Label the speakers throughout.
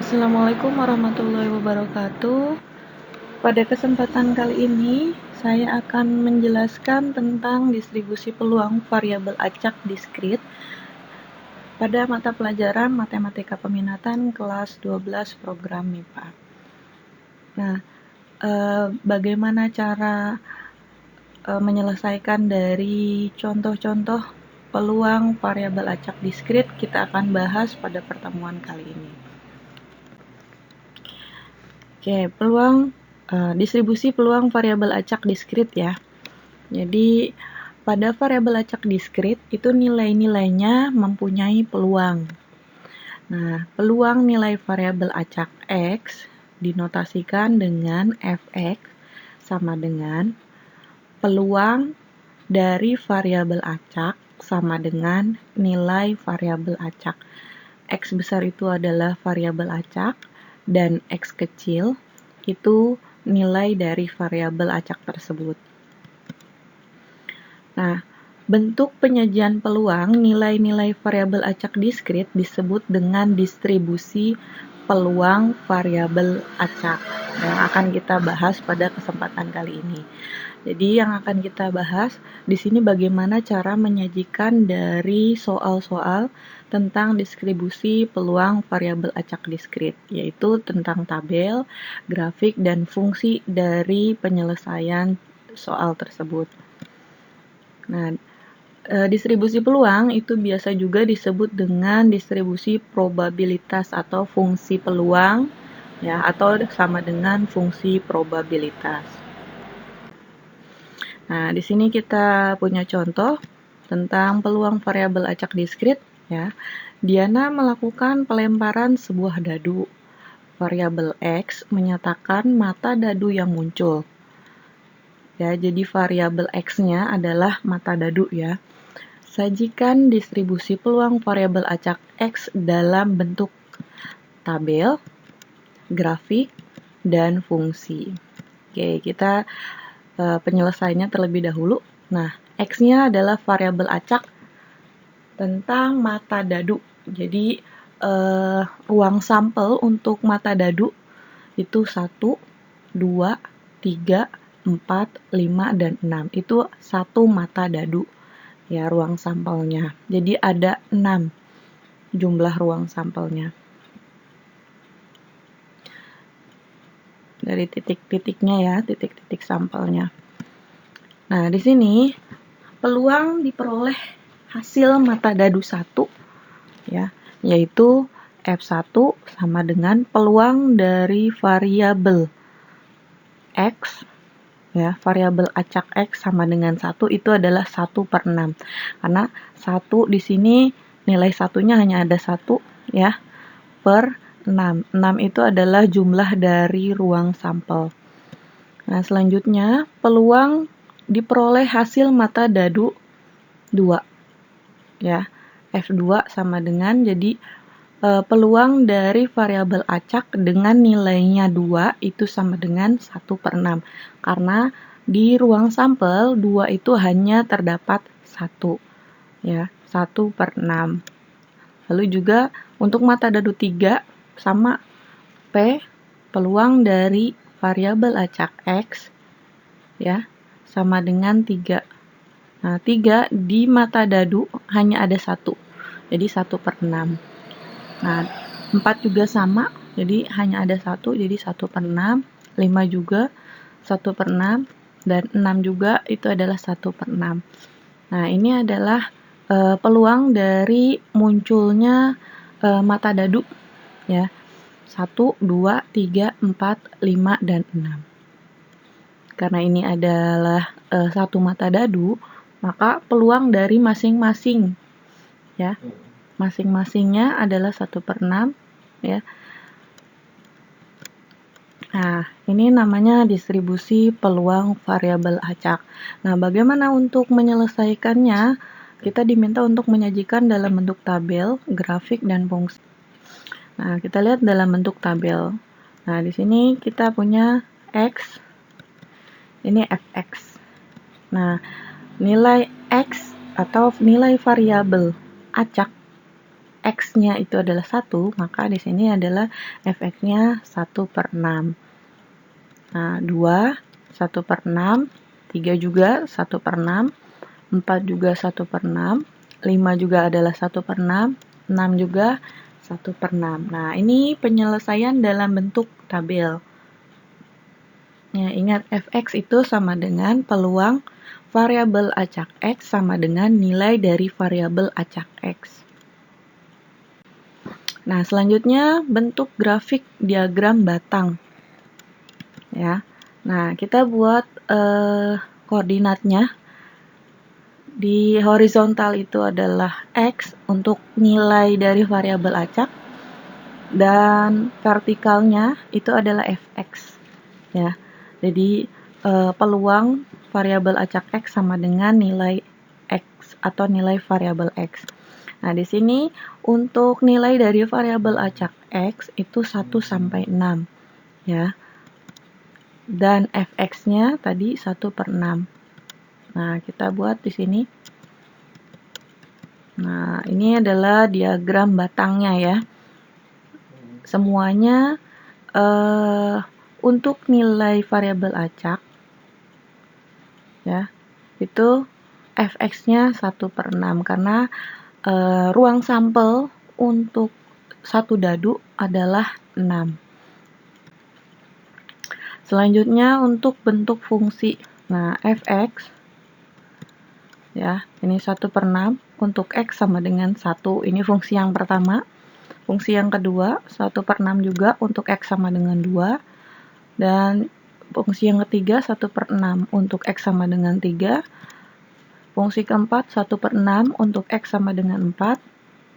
Speaker 1: Assalamualaikum warahmatullahi wabarakatuh. Pada kesempatan kali ini, saya akan menjelaskan tentang distribusi peluang variabel acak diskrit pada mata pelajaran Matematika Peminatan kelas 12 program MIPA. Nah, bagaimana cara menyelesaikan dari contoh-contoh peluang variabel acak diskrit kita akan bahas pada pertemuan kali ini. Oke, distribusi peluang variabel acak diskrit ya. Jadi pada variabel acak diskrit itu nilai-nilainya mempunyai peluang. Nah, peluang nilai variabel acak X dinotasikan dengan Fx sama dengan peluang dari variabel acak sama dengan nilai variabel acak. X besar itu adalah variabel acak dan X kecil itu nilai dari variabel acak tersebut. Nah, bentuk penyajian peluang nilai-nilai variabel acak diskrit disebut dengan distribusi peluang variabel acak yang akan kita bahas pada kesempatan kali ini. Jadi yang akan kita bahas di sini bagaimana cara menyajikan dari soal-soal tentang distribusi peluang variabel acak diskrit, yaitu tentang tabel, grafik, dan fungsi dari penyelesaian soal tersebut. Nah, distribusi peluang itu biasa juga disebut dengan distribusi probabilitas atau fungsi peluang, ya, atau sama dengan fungsi probabilitas. Nah, di sini kita punya contoh tentang peluang variabel acak diskrit, ya. Diana melakukan pelemparan sebuah dadu. Variabel X menyatakan mata dadu yang muncul. Ya, jadi variabel X-nya adalah mata dadu ya. Sajikan distribusi peluang variabel acak X dalam bentuk tabel, grafik, dan fungsi. Oke, kita penyelesaiannya terlebih dahulu. Nah, X-nya adalah variabel acak tentang mata dadu. Jadi, ruang sampel untuk mata dadu itu 1, 2, 3, 4, 5, dan 6. Itu satu mata dadu. Ya, ruang sampelnya. Jadi ada 6 jumlah ruang sampelnya. Dari titik-titiknya ya, titik-titik sampelnya. Nah, di sini peluang diperoleh hasil mata dadu 1 ya, yaitu F1 sama dengan peluang dari variabel X ya, variabel acak X sama dengan 1 itu adalah 1/6. Karena 1 di sini nilai satunya hanya ada 1 ya, per 6. 6 itu adalah jumlah dari ruang sampel. Nah, selanjutnya peluang diperoleh hasil mata dadu 2 ya. F2 sama dengan, jadi peluang dari variabel acak dengan nilainya 2 itu sama dengan 1/6. Karena di ruang sampel 2 itu hanya terdapat 1 ya, 1/6. Lalu juga untuk mata dadu 3 sama P, peluang dari variabel acak X ya sama dengan 3. Nah, 3 di mata dadu hanya ada 1. Jadi 1/6. Nah, 4 juga sama, jadi hanya ada 1, jadi 1/6. 5 juga 1/6, dan 6 juga itu adalah 1/6. Nah, ini adalah peluang dari munculnya mata dadu ya. 1, 2, 3, 4, 5, dan 6. Karena ini adalah satu mata dadu, maka peluang dari masing-masing ya. Masing-masingnya adalah 1/6 ya. Nah, ini namanya distribusi peluang variabel acak. Nah, bagaimana untuk menyelesaikannya? Kita diminta untuk menyajikan dalam bentuk tabel, grafik, dan fungsi. Nah, kita lihat dalam bentuk tabel. Nah, di sini kita punya X, ini Fx. Nah, nilai X atau nilai variabel acak X-nya itu adalah 1, maka di sini adalah fx-nya 1/6. Nah, 2, 1/6, 3 juga 1/6, 4 juga 1/6, 5 juga adalah 1/6, 6 juga 1/6. Nah, ini penyelesaian dalam bentuk tabel. Ya, ingat fx itu sama dengan peluang variabel acak X sama dengan nilai dari variabel acak X. Nah, selanjutnya bentuk grafik diagram batang. Ya. Nah, kita buat koordinatnya. Di horizontal itu adalah X untuk nilai dari variabel acak, dan vertikalnya itu adalah fx. Ya. Jadi peluang variabel acak X sama dengan nilai X atau nilai variabel X. Nah, di sini untuk nilai dari variabel acak X itu 1 sampai 6, ya. Dan fx-nya tadi 1/6. Nah, kita buat di sini. Nah, ini adalah diagram batangnya ya. Semuanya untuk nilai variabel acak, ya, itu fx-nya 1/6 karena ruang sampel untuk satu dadu adalah 6. Selanjutnya untuk bentuk fungsi. Nah, fx, ya, ini 1/6 untuk x sama dengan 1. Ini fungsi yang pertama. Fungsi yang kedua 1/6 juga untuk x sama dengan 2. Dan fungsi yang ketiga 1/6 untuk x sama dengan 3. Fungsi keempat 1/6 untuk x sama dengan 4.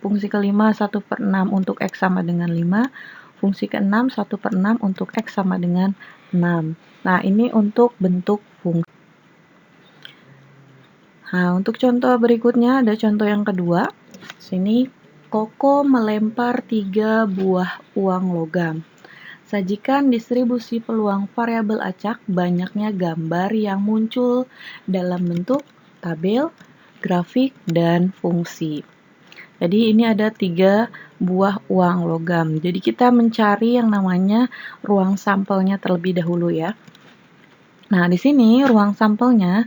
Speaker 1: Fungsi kelima 1/6 untuk x sama dengan 5. Fungsi keenam 1/6 untuk x sama dengan 6. Nah, ini untuk bentuk fungsi. Nah, untuk contoh berikutnya ada contoh yang kedua. Sini Koko melempar 3 buah uang logam. Sajikan distribusi peluang variabel acak banyaknya gambar yang muncul dalam bentuk tabel, grafik, dan fungsi. Jadi ini ada 3 buah uang logam. Jadi kita mencari yang namanya ruang sampelnya terlebih dahulu ya. Nah, di sini ruang sampelnya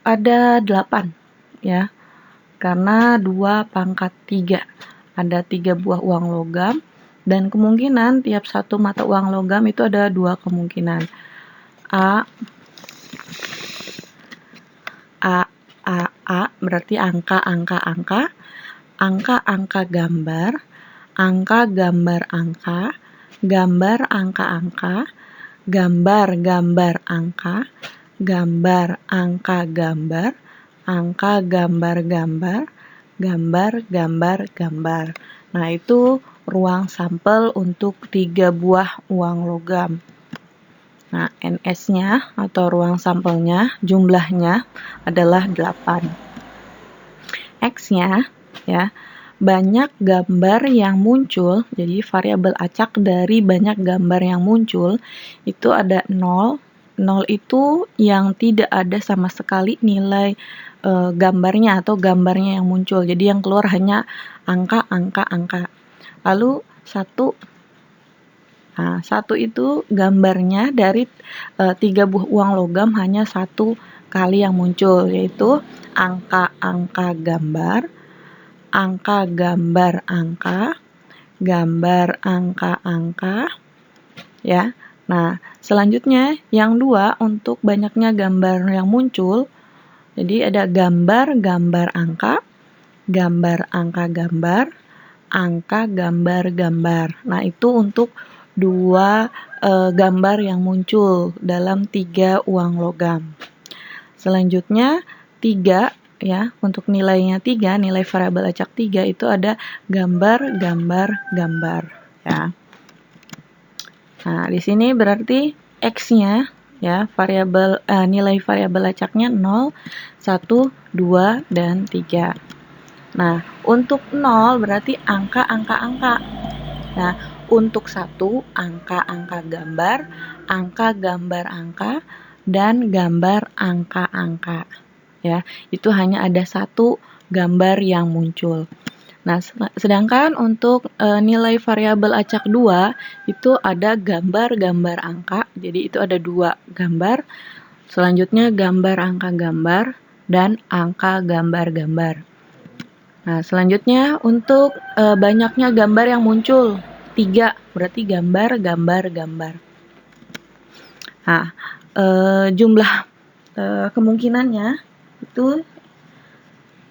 Speaker 1: ada 8 ya. Karena 2 pangkat 3. Ada 3 buah uang logam, dan kemungkinan tiap satu mata uang logam itu ada 2 kemungkinan. A berarti angka gambar, angka gambar angka, gambar angka-angka, gambar angka, gambar angka gambar, angka gambar-gambar, gambar. Nah, itu ruang sampel untuk 3 buah uang logam. Nah, NS-nya atau ruang sampelnya jumlahnya adalah 8. X-nya ya, banyak gambar yang muncul. Jadi variabel acak dari banyak gambar yang muncul itu ada 0. 0 itu yang tidak ada sama sekali nilai gambarnya atau gambarnya yang muncul. Jadi yang keluar hanya angka. Lalu 1. Nah, 1 itu gambarnya dari 3 buah uang logam hanya 1 kali yang muncul, yaitu angka gambar, angka gambar angka, gambar angka, ya. Nah, selanjutnya yang 2 untuk banyaknya gambar yang muncul. Jadi ada gambar angka, gambar angka gambar, angka gambar. Nah, itu untuk 2 gambar yang muncul dalam 3 uang logam. Selanjutnya 3 ya, untuk nilainya 3, nilai variabel acak 3 itu ada gambar ya. Nah, di sini berarti X-nya ya, nilai variabel acaknya 0, 1, 2, dan 3. Nah, untuk 0 berarti angka. Nah, untuk 1 angka gambar angka, dan gambar angka. Ya, itu hanya ada 1 gambar yang muncul. Nah, sedangkan untuk nilai variabel acak 2 itu ada gambar-gambar angka. Jadi itu ada 2 gambar. Selanjutnya gambar angka gambar dan angka gambar-gambar. Nah, selanjutnya untuk banyaknya gambar yang muncul 3, berarti gambar, gambar, gambar. Nah, jumlah kemungkinannya itu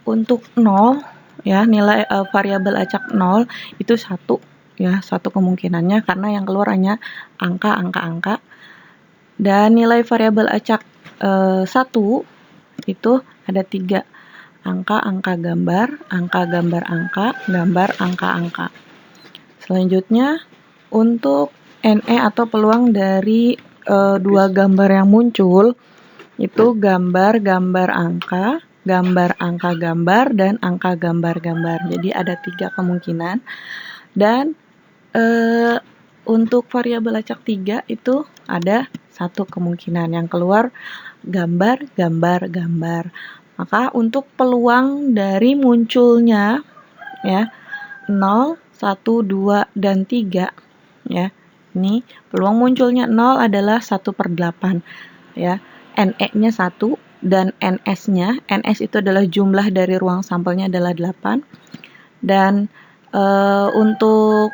Speaker 1: untuk 0 ya, nilai variabel acak 0 itu 1 ya, 1 kemungkinannya karena yang keluar hanya angka. Dan nilai variabel acak 1 itu ada 3, angka gambar, gambar angka, gambar angka. Selanjutnya untuk NE atau peluang dari 2 gambar yang muncul itu gambar angka gambar, dan angka gambar. Jadi ada 3 kemungkinan. Dan untuk variabel acak 3 itu ada 1 kemungkinan, yang keluar gambar. Maka untuk peluang dari munculnya ya 0, 1, 2, dan 3 ya. Ini peluang munculnya 0 adalah 1/8 ya. NE-nya 1 dan NS-nya, NS itu adalah jumlah dari ruang sampelnya adalah 8. Dan untuk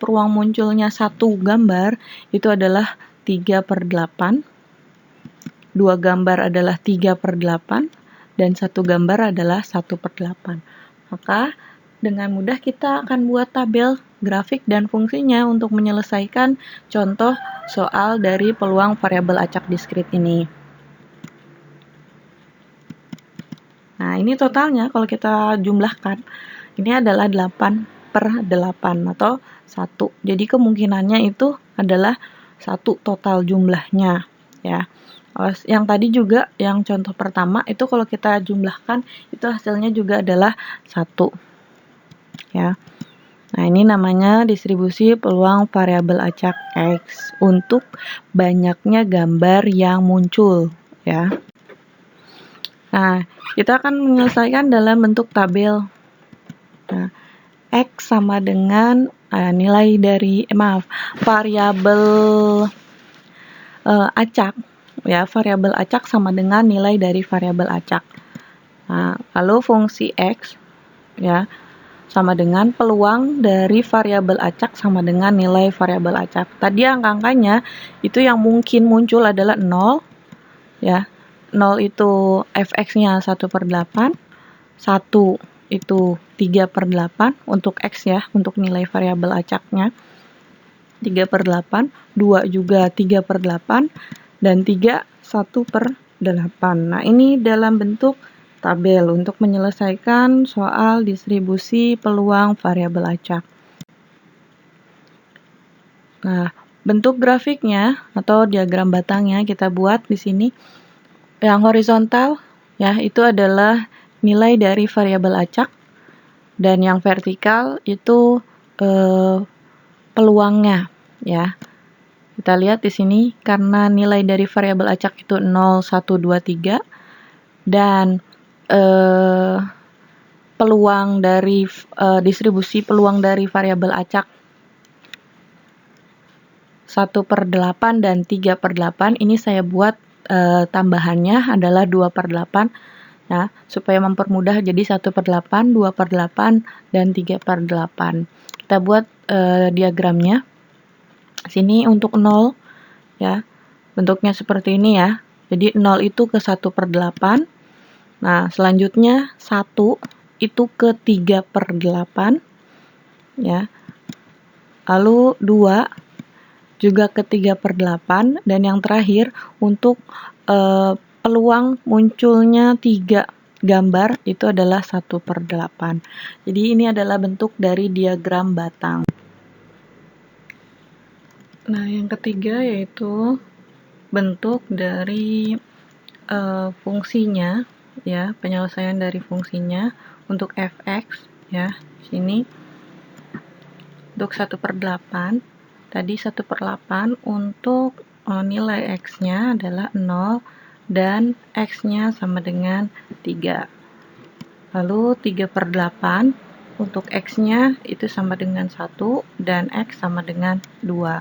Speaker 1: peluang munculnya 1 gambar itu adalah 3/8. 2 gambar adalah 3/8 dan 1 gambar adalah 1/8. Maka dengan mudah kita akan buat tabel grafik dan fungsinya untuk menyelesaikan contoh soal dari peluang variabel acak diskrit ini. Nah, ini totalnya kalau kita jumlahkan, ini adalah 8/8 atau 1. Jadi kemungkinannya itu adalah 1 total jumlahnya ya. Yang tadi juga yang contoh pertama itu kalau kita jumlahkan itu hasilnya juga adalah 1 ya. Nah, ini namanya distribusi peluang variabel acak X untuk banyaknya gambar yang muncul ya. Nah, kita akan menyelesaikan dalam bentuk tabel. Nah, X sama dengan nilai dari variabel acak ya, variabel acak sama dengan nilai dari variabel acak. Nah, lalu fungsi X ya sama dengan peluang dari variabel acak sama dengan nilai variabel acak. Tadi angka-angkanya itu yang mungkin muncul adalah 0 ya. 0 itu fx-nya 1/8, 1 itu 3/8 untuk X ya, untuk nilai variabel acaknya 3/8, 2 juga 3/8, dan 3 1/8. Nah, ini dalam bentuk tabel untuk menyelesaikan soal distribusi peluang variabel acak. Nah, bentuk grafiknya atau diagram batangnya kita buat di sini. Yang horizontal ya itu adalah nilai dari variabel acak, dan yang vertikal itu peluangnya ya. Kita lihat di sini karena nilai dari variabel acak itu 0, 1, 2, 3 dan peluang dari distribusi peluang dari variabel acak 1/8 dan 3/8, ini saya buat tambahannya adalah 2/8 ya, supaya mempermudah jadi 1/8, 2/8, dan 3/8. Kita buat diagramnya. Sini untuk 0 ya, bentuknya seperti ini ya. Jadi 0 itu ke 1/8. Nah, selanjutnya 1 itu ke 3/8 ya. Lalu 2 juga ke 3/8, dan yang terakhir untuk peluang munculnya 3 gambar itu adalah 1/8. Jadi ini adalah bentuk dari diagram batang. Nah, yang ketiga yaitu bentuk dari fungsinya ya, penyelesaian dari fungsinya untuk fx ya. Sini untuk 1/8 tadi 1/8 untuk nilai x-nya adalah 0 dan x-nya sama dengan 3. Lalu 3/8 untuk X-nya itu sama dengan 1 dan X sama dengan 2.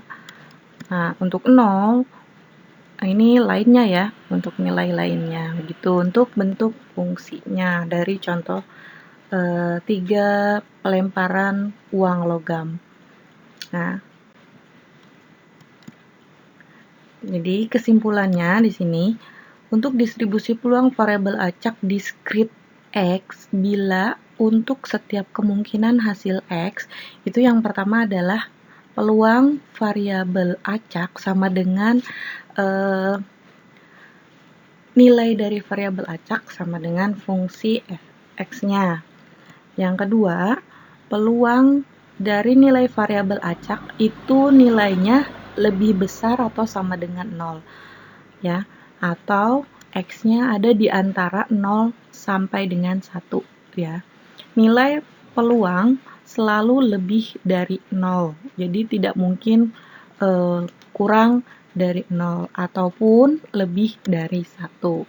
Speaker 1: Nah, untuk 0, ini lainnya ya, untuk nilai lainnya. Begitu untuk bentuk fungsinya dari contoh 3 pelemparan uang logam. Nah, jadi kesimpulannya di sini, untuk distribusi peluang variabel acak diskrit X bila untuk setiap kemungkinan hasil X, itu yang pertama adalah peluang variabel acak sama dengan nilai dari variabel acak sama dengan fungsi X-nya. Yang kedua, peluang dari nilai variabel acak itu nilainya lebih besar atau sama dengan 0. Ya, atau X-nya ada di antara 0 sampai dengan 1 ya. Nilai peluang selalu lebih dari 0. Jadi tidak mungkin kurang dari 0 ataupun lebih dari 1.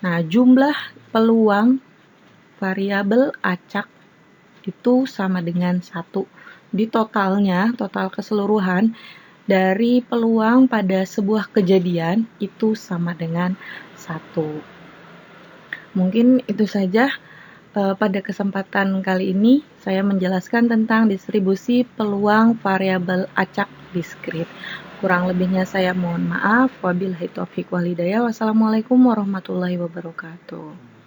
Speaker 1: Nah, jumlah peluang variabel acak itu sama dengan 1. Di totalnya, total keseluruhan dari peluang pada sebuah kejadian itu sama dengan 1. Mungkin itu saja pada kesempatan kali ini saya menjelaskan tentang distribusi peluang variabel acak diskrit. Kurang lebihnya saya mohon maaf. Wabillahi taufiq wal hidayah. Wassalamualaikum warahmatullahi wabarakatuh.